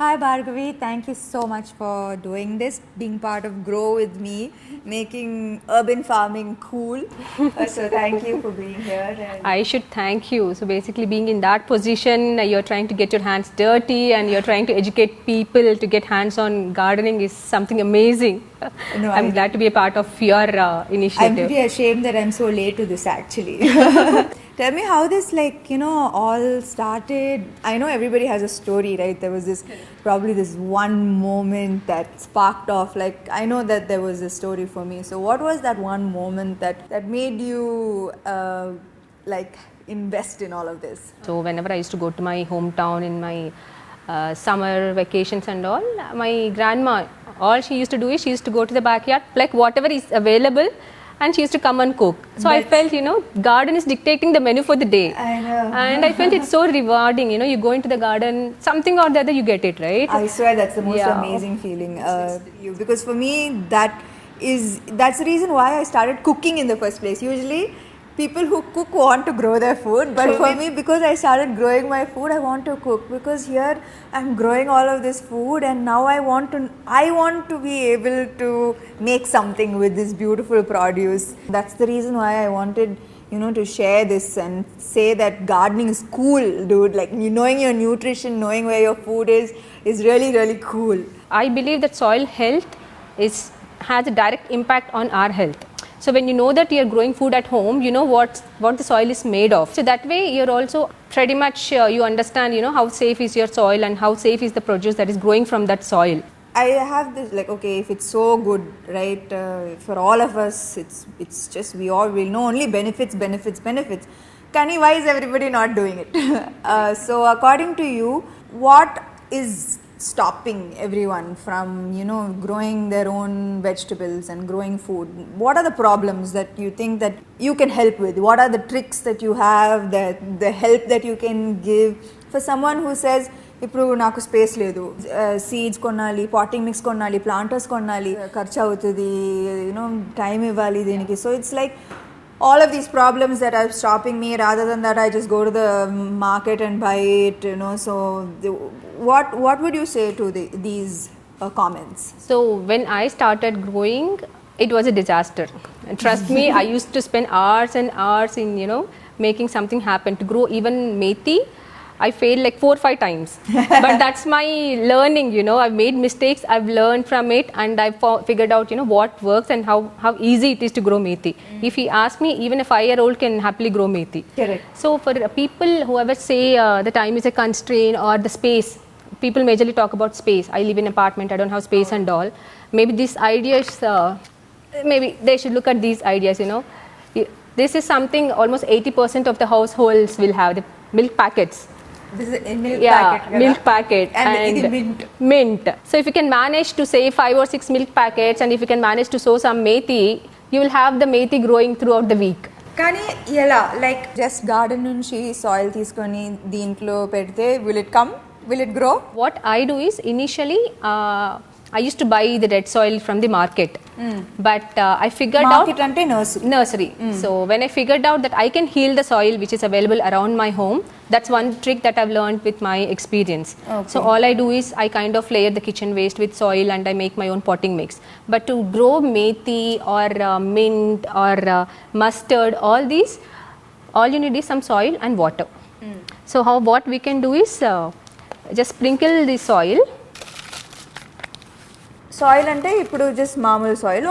Hi Bhargavi, thank you so much for doing this, being part of Grow with me, making urban farming cool. So thank you for being here. I should thank you. So basically being in that position, you're trying to get your hands dirty and you're trying to educate people to get hands on gardening is something amazing. No, I'm glad to be a part of your initiative. I'm pretty ashamed that I'm so late to this actually. Tell me how this all started. I know everybody has a story, right? There was probably this one moment that sparked off. Like I know that there was a story for me. So what was that one moment that made you invest in all of this? So whenever I used to go to my hometown in my summer vacations and all, my grandma, all she used to do is she used to go to the backyard, pluck whatever is available, and she used to come and cook. So I felt, garden is dictating the menu for the day. I know. And I felt it's so rewarding, you go into the garden, something or the other you get it, right? I swear that's the most amazing feeling. Because for me, that's the reason why I started cooking in the first place. Usually, people who cook want to grow their food, but for me, because I started growing my food, I want to cook, because here I'm growing all of this food and now I want to be able to make something with this beautiful produce. That's the reason why I wanted to share this and say that gardening is cool, dude. Like knowing your nutrition, knowing where your food is really, really cool. I believe that soil health has a direct impact on our health. So when you know that you're growing food at home, you know what the soil is made of. So that way you're also pretty much, you understand, how safe is your soil and how safe is the produce that is growing from that soil. I have this if it's so good, right, for all of us, it's just we all will know only benefits. Kani, why is everybody not doing it? So according to you, what is stopping everyone from growing their own vegetables and growing food? What are the problems that you think that you can help with? What are the tricks that you have, the help that you can give for someone who says ఇప్పుడు నాకు space లేదు, seeds కొనాలి, potting mix కొనాలి, planters కొనాలి, ఖర్చు అవుతుంది, time ఇవ్వాలి దీనికి. So it's like all of these problems that are stopping me, rather than that I just go to the market and buy it, so what would you say to these comments? So when I started growing, it was a disaster. And trust me, I used to spend hours and hours in making something happen. To grow even methi, I failed like 4 or 5 times. But that's my learning, I've made mistakes, I've learned from it, and I've figured out, what works and how easy it is to grow methi. If he asks me, even a 5-year-old can happily grow methi. Correct. So for people who ever say the time is a constraint or the space, people majorly talk about space. I live in an apartment, I don't have space and all. Maybe this idea is, maybe they should look at these ideas, This is something almost 80% of the households will have, the milk packets. This is a milk packet. Milk packet and mint. So if you can manage to save 5 or 6 milk packets, and if you can manage to sow some methi, you will have the methi growing throughout the week. కానీ ఎలా, like just garden నుంచి soil తీసుకొని దీంట్లో పెడితే will it grow? What I do is initially I used to buy the red soil from the market, but I figured market ante nursery. So when I figured out that I can heal the soil which is available around my home, that's one trick that I've learned with my experience. Okay. So all I do is I kind of layer the kitchen waste with soil and I make my own potting mix. But to grow methi or mint or mustard, all these, all you need is some soil and water. So what we can do is just sprinkle the soil. Soil ante ippudu just మామూలు soil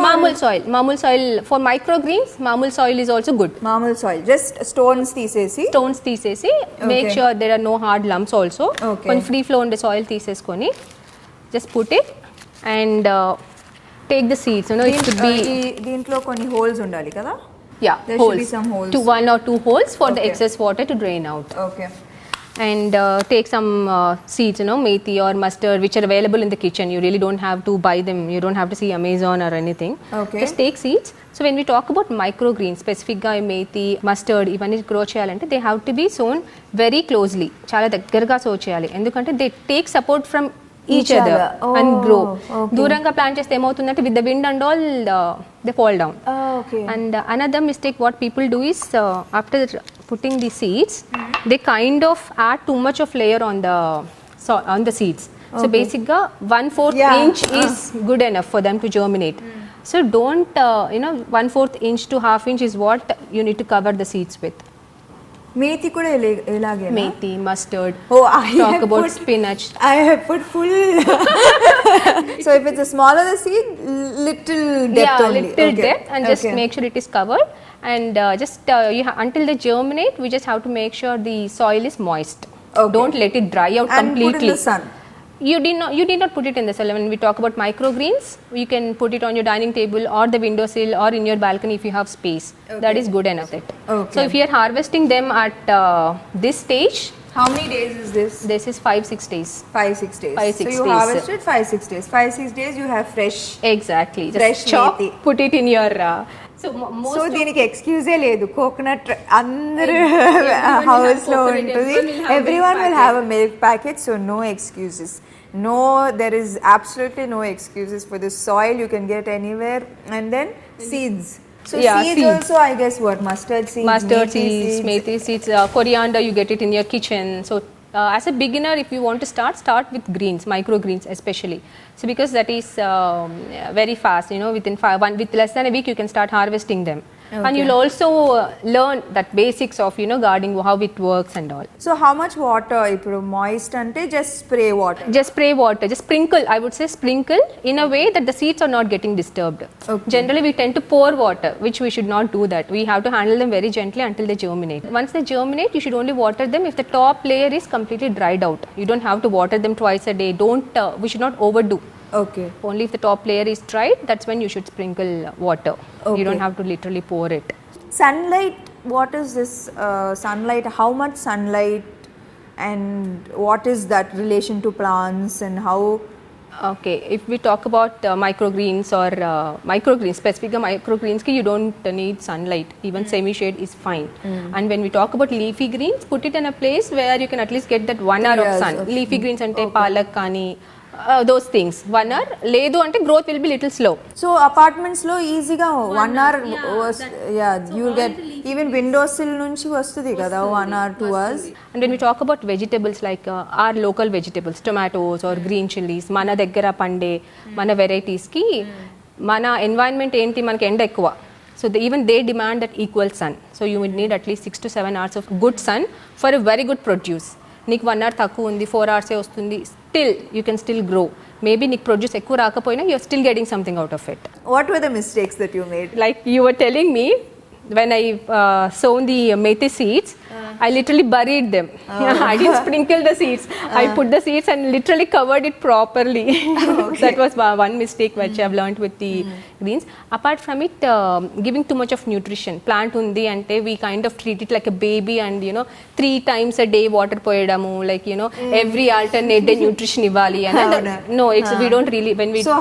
for microgreens. మామూలు soil is also good. మామూలు soil, just stones తీసేసి make sure there are no hard lumps also. కొంచెం free flow ఉండే soil తీసేసుకొని just put it and take the seeds, it should be దీంట్లో కొన్ని holes ఉండాలి కదా? There holes. should be some holes. 1 or 2 holes for the excess water to drain out. Okay. And take some seeds, methi or mustard, which are available in the kitchen. You really don't have to buy them. You don't have to see Amazon or anything. Okay. Just take seeds. So when we talk about microgreens, specific ga methi, mustard, ఇవన్నీ grow చేయాలంటే they have to be sown very closely. చాలా దగ్గరగా sow చేయాలి. ఎందుకంటే they take support from each other and grow. దూరంగా plant చేస్తే ఏమవుతుందంటే with the wind and all they fall down. Okay. And another mistake what people do is after putting the seeds, they kind of add too much of layer on the seeds. So basically 1/4 Yeah. inch is good enough for them to germinate. So don't 1/4 inch to half inch is what you need to cover the seeds with. Methi kuda elage. Methi, mustard. Oh, I Talk have about put- spinach. I have put full. So if it's a smaller the seed, little depth Yeah, only. little Okay. depth, and just Okay. make sure it is covered. And just until they germinate, we just have to make sure the soil is moist. Okay. Don't let it dry out And completely. put in the sun. You did not put it in the soil. When we talk about microgreens, you can put it on your dining table or the windowsill or in your balcony if you have space. That is good enough. Okay. So if you are harvesting them at this stage, How many days is this? this is 5-6 days. 5-6 days. 5-6 so you days. harvest it 5-6 days. 5-6 days you have fresh. Exactly. Just Fresh chop, methi. put it in your. Most so of- దీనికి ఎక్స్క్యూజే లేదు coconut అందరు Everyone will house have లో coconut, ఉంటుంది everyone will have everyone milk will have a milk packet so no excuses no there is absolutely no excuses for this soil you can get anywhere and then seeds so Yeah, seeds seeds. also I guess what mustard seeds Mustard methi seeds, methi seeds, coriander, you get it in your kitchen. So as a beginner, if you want to start with greens, microgreens especially. So because that is very fast, with less than a week you can start harvesting them. And you'll also learn that basics of gardening, how it works and all. so how much water ఇప్పుడు moist అంటే just spray water Just spray water, just sprinkle. I would say sprinkle in a way that the seeds are not getting disturbed. Okay. Generally, we tend to pour water, which we should not do that. We have to handle them very gently until they germinate. Once they germinate, you should only water them if the top layer is completely dried out. You don't have to water them twice a day. We should not overdo. okay Only if the top layer is dried, that's when you should sprinkle water. Okay. You don't have to literally pour it. sunlight what is this sunlight how much sunlight and what is that relation to plants and how Okay, if we talk about microgreens or microgreens, specific microgreens, you don't need sunlight. Even semi-shade is fine. And when we talk about leafy greens, put it in a place where you can at least get that 1 hour of Yes, sun. okay. Leafy greens ante palak kani, those things. 1 hour. Ledu ante growth will be little slow. so apartments లో ఈజీగా 1 hour you will get even windows sill నుంచి వస్తుంది కదా 1 hour 2 hours And when we talk about vegetables like our local vegetables, tomatoes or green chilies, mana daggara pande, mana varieties ki, mana environment enti manaki end ekkuva. So even they demand that equal sun. So you would need at least 6 to 7 hours of good sun for a very good produce. నీకు 1 hour తక్కువ ఉంది 4 hours వస్తుంది still you can still grow maybe నీకు produce ఎక్కువ రాకపోయినా you're still getting something out of it what were the mistakes that you made like you were telling me when I sown the methi seeds, I literally buried them. I didn't sprinkle the seeds. I put the seeds and literally covered it properly. That was one mistake which I've learned with the greens. Apart from it, giving too much of nutrition. Plant undi ante we kind of treat it like a baby and 3 times a day water poyedamu like every alternate day nutrition ivali and no it's we don't really when we so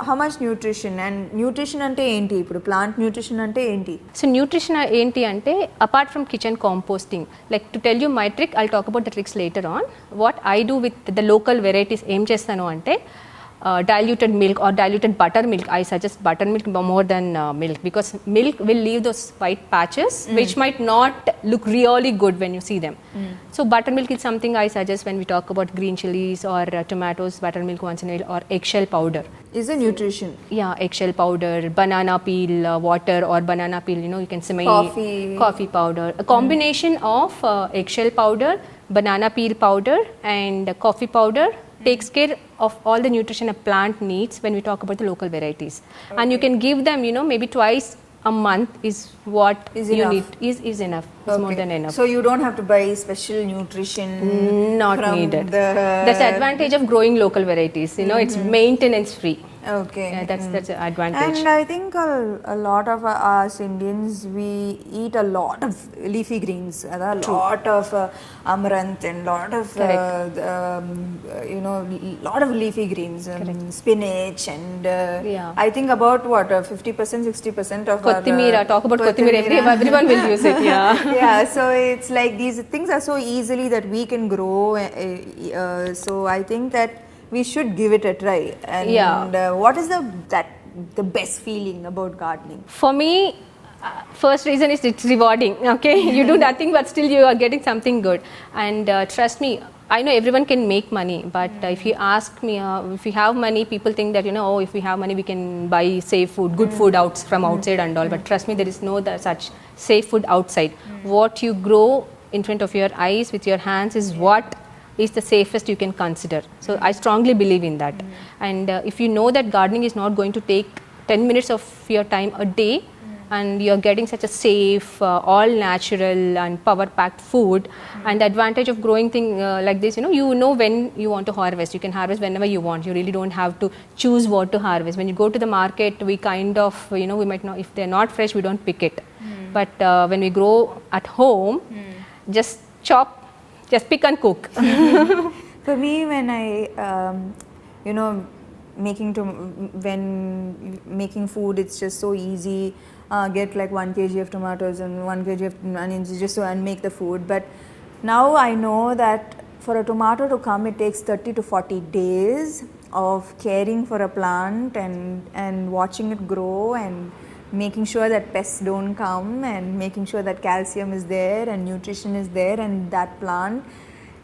how much nutrition and nutrition అంటే ఏంటి ఇప్పుడు plant nutrition అంటే ఏంటి so nutrition ఏంటి అంటే apart from kitchen composting like to tell you my trick I talk about the tricks later on what I do with the local varieties ఏం చేస్తాను అంటే diluted milk or diluted buttermilk. I suggest buttermilk more than milk because milk will leave those white patches which might not look really good when you see them. So buttermilk is something I suggest when we talk about green chilies or tomatoes, buttermilk once in a while or eggshell powder. is a nutrition Yeah, eggshell powder, banana peel water or banana peel, you can simmer coffee powder. A combination of eggshell powder, banana peel powder and coffee powder takes care of all the nutrition a plant needs when we talk about the local varieties. Okay. And you can give them, maybe twice a month is what Is you enough. need. Is enough. Is more than enough. So you don't have to buy special nutrition Not from needed. the That's the advantage of growing local varieties. It's maintenance free. okay Yeah, that's an advantage. and I think a lot of us Indians we eat a lot of leafy greens a lot of amaranth and lot of lot of leafy greens spinach and Yeah. I think about what 50% 60% of Kothimira, talk about kothimira. Everyone will use it. Yeah. yeah so it's like these things are so easily that we can grow so I think that we should give it a try and what is the best feeling about gardening For me, first reason is it's rewarding. Okay, you do nothing but still you are getting something good. And trust me, I know everyone can make money, but if you ask me, if we have money, people think that, oh, if we have money, we can buy safe food, good food from outside and all. But trust me, there is no such safe food outside. What you grow in front of your eyes with your hands is what is the safest you can consider. So I strongly believe in that. And if you know that gardening is not going to take 10 minutes of your time a day, and you're getting such a safe, all natural and power packed food, and the advantage of growing thing like this, you know when you want to harvest. You can harvest whenever you want. You really don't have to choose what to harvest. When you go to the market, we kind of, we might not, if they're not fresh, we don't pick it. But when we grow at home, just chop, just pick and cook. For me, when I, when making food, it's just so easy. Get like 1 kg of tomatoes and 1 kg of onions just so and make the food. But now I know that for a tomato to come, it takes 30 to 40 days of caring for a plant and watching it grow and making sure that pests don't come and making sure that calcium is there and nutrition is there and that plant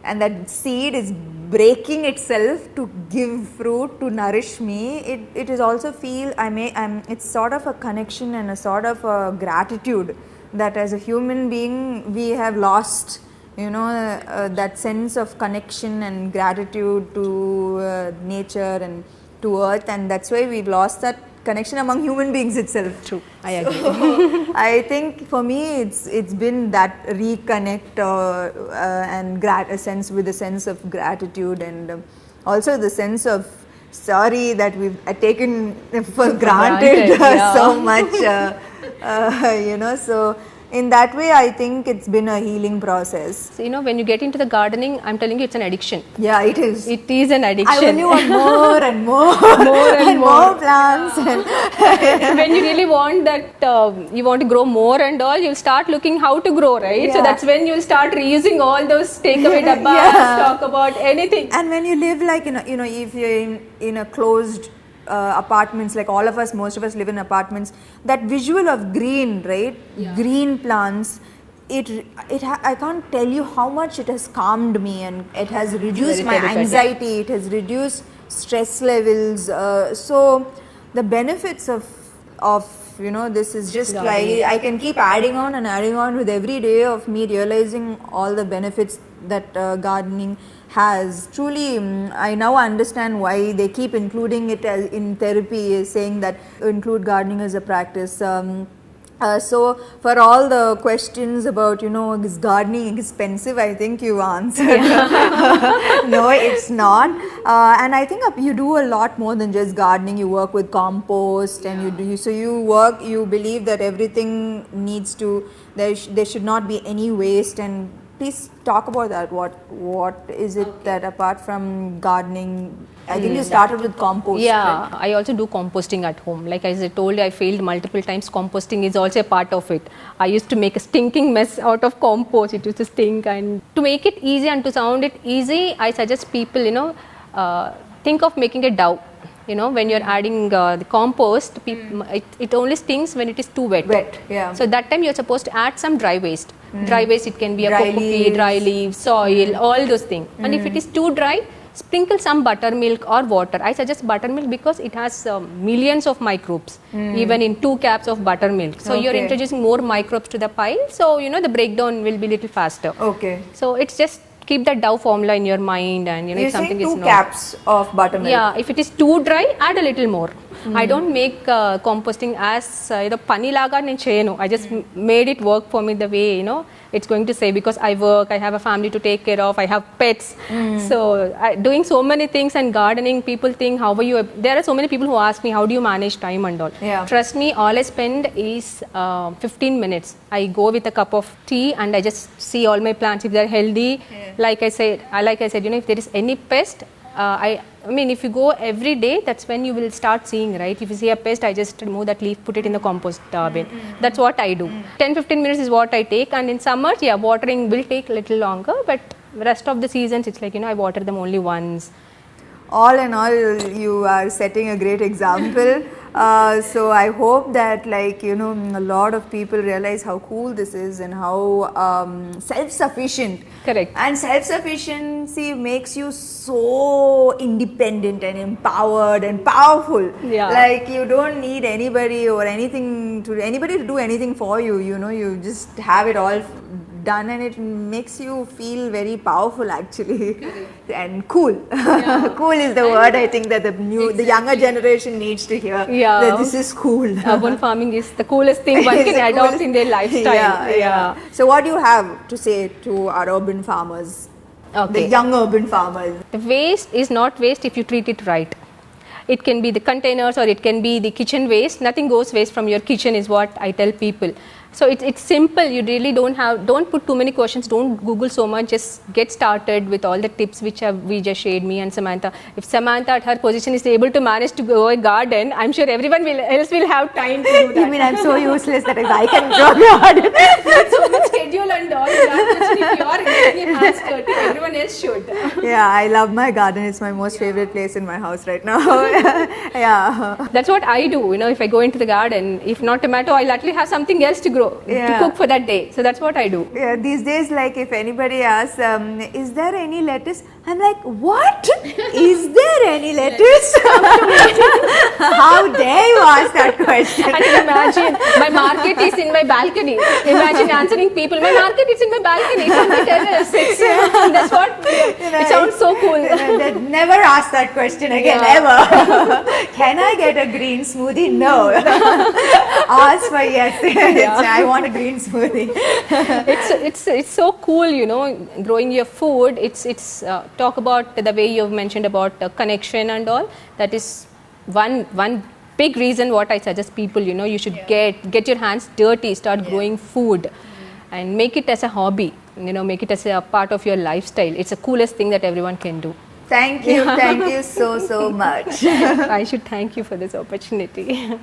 and that seed is breaking itself to give fruit, to nourish me. It is also feel, it's sort of a connection and a sort of a gratitude that as a human being we have lost, that sense of connection and gratitude to nature and to earth, and that's why we've lost that connection among human beings itself. True, I agree. I think for me it's been that reconnect and a sense with a sense of gratitude and also the sense of sorry that we've taken for granted so much. So in that way, I think it's been a healing process. So, when you get into the gardening, I'm telling you, it's an addiction. Yeah, it is. It is an addiction. I only want more and more, more plants. And when you really want that, you want to grow more and all, you'll start looking how to grow, right? Yeah. So that's when you'll start reusing all those takeaway dabbas, talk about anything. And when you live like if you're in a closed apartments, like all of us, most of us live in apartments, that visual of green, right? Yeah. Green plants, I can't tell you how much it has calmed me and it has reduced my anxiety, it has reduced stress levels. So the benefits of this is just like I can keep adding on with every day of me realizing all the benefits that gardening has. Truly, I now understand why they keep including it as in therapy, saying that include gardening as a practice. So for all the questions about, is gardening expensive, I think you answered. No, it's not. And I think you do a lot more than just gardening. You work with compost and you believe that everything needs to, there should not be any waste. And please talk about that. What is it that apart from gardening, I think you started with compost. Yeah, right? I also do composting at home. Like as I told you, I failed multiple times. Composting is also a part of it. I used to make a stinking mess out of compost. It used to stink. And to make it easy and to sound it easy, I suggest people, think of making a dough. When you're adding the compost, it only stings when it is too wet. Yeah. So that time you're supposed to add some dry waste. Dry waste, it can be a coconut, dry leaves, soil, all those things. And if it is too dry, sprinkle some buttermilk or water. I suggest buttermilk because it has millions of microbes, even in 2 cups of buttermilk. So you're introducing more microbes to the pile. So, the breakdown will be little faster. Okay. So it's just keep that dough formula in your mind, and if something is 2 cups of buttermilk. Yeah, if it is too dry, add a little more. I don't make composting as pani laga nen cheyanu. I just made it work for me the way it's going to say, because I work, I have a family to take care of, I have pets. So doing so many things and gardening, people think how are you? There are so many people who ask me how do you manage time and all. Yeah. Trust me, all I spend is 15 minutes. I go with a cup of tea and I just see all my plants if they're healthy. Yeah. Like I said, if there is any pest, I mean, if you go every day, that's when you will start seeing, right? If you see a pest, I just remove that leaf, put it in the compost bin. That's what I do. 10-15 minutes is what I take. And in summers, watering will take a little longer. But rest of the seasons, it's like, I water them only once. All in all, you are setting a great example. So I hope that, like, you know, a lot of people realize how cool this is and how self-sufficient. Correct. And self-sufficiency makes you so independent and empowered and powerful. Yeah. Like, you don't need anybody or anything to anybody to do anything for you. You know, you just have it all done, and it makes you feel very powerful, actually. And cool. Cool is the word I think that the younger generation needs to hear. Yeah. That this is cool. Urban farming is the coolest thing one It's can the adopt coolest- in their lifestyle. Yeah. So what do you have to say to our urban farmers? Okay. The young urban farmers. The waste is not waste if you treat it right. It can be the containers or it can be the kitchen waste. Nothing goes waste from your kitchen is what I tell people. So it's simple. You really don't put too many questions. Don't Google so much. Just get started with all the tips which we just shared, me and Samantha. If Samantha at her position is able to manage to grow a garden, I'm sure everyone else will have time to do that. You mean I'm so useless that I can grow garden? So much schedule and all that. If you are getting your hands dirty, everyone else should. Yeah, I love my garden. It's my most favorite place in my house right now. Yeah. That's what I do. You know, if I go into the garden, if not tomato, I'll at least have something else to grow, to cook for that day. So that's what I do. Yeah, these days, like, if anybody asks, is there any lettuce? I'm like, what? Is there any lettuce? How dare you ask that question? I can imagine my market is in my balcony. Imagine answering people, my market is in my balcony, it's on the terrace. That's what, it sounds so cool. Never ask that question again, ever. Can I get a green smoothie? No. Ask for yes. I want a green smoothie. It's so cool, you know, growing your food. It's talk about the way you've mentioned about connection and all. That is one big reason what I suggest people, you know, you should get your hands dirty, start growing food, and make it as a hobby. You know, make it as a part of your lifestyle. It's the coolest thing that everyone can do. Thank you so much. I should thank you for this opportunity.